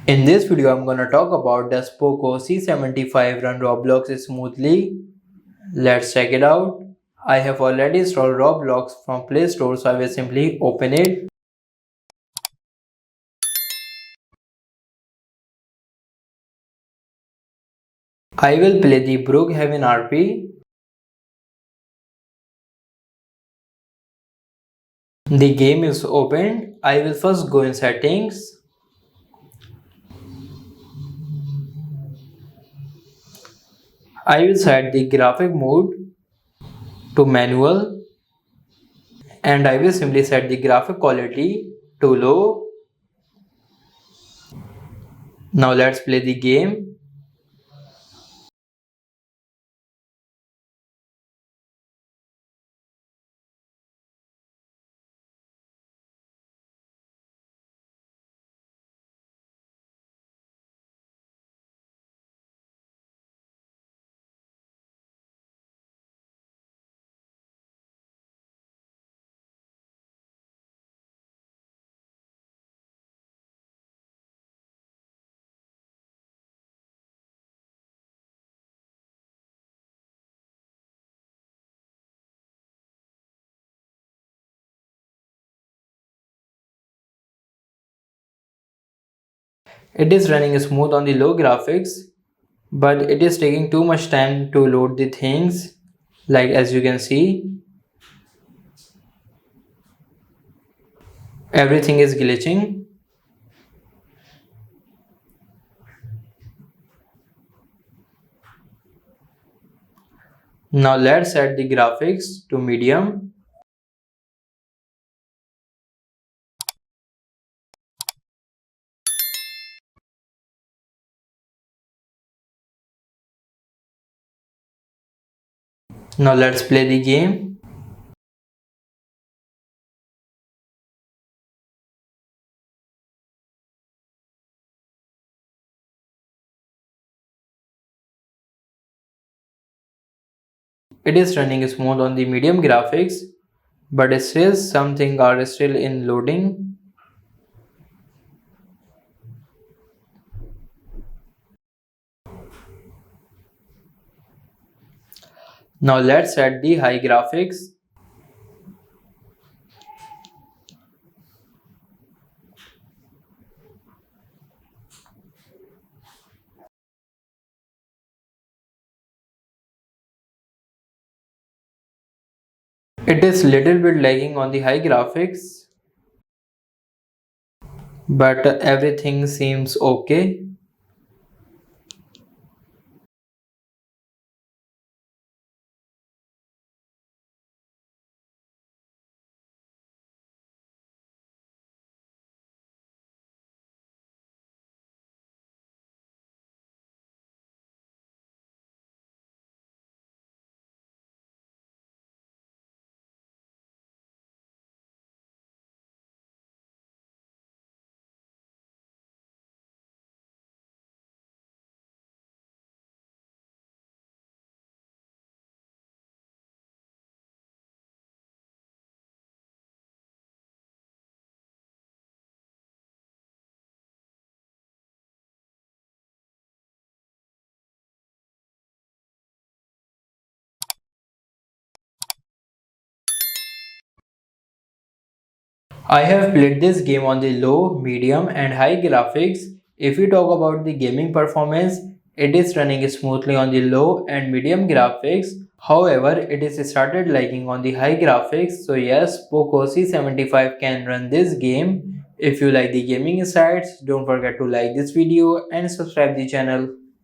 In this video, I'm gonna talk about does Poco C75 run Roblox smoothly? Let's check it out. I have already installed Roblox from Play Store, so I will simply open it. I will play the Brook Heaven RP. The game is opened. I will first go in settings. I will set the graphic mode to manual and I will simply set the graphic quality to low. Now let's play the game. It is running smooth on the low graphics, but it is taking too much time to load the things, like as you can see everything is glitching. Now let's set the graphics to medium. Now let's play the game. It is running smooth on the medium graphics, but it says something are still in loading. Now let's set the high graphics. It is little bit lagging on the high graphics, but everything seems okay. I have played this game on the low, medium and high graphics. If we talk about the gaming performance, it is running smoothly on the low and medium graphics. However, it is started lagging on the high graphics. So yes, Poco C75 can run this game. If you like the gaming insights, don't forget to like this video and subscribe the channel.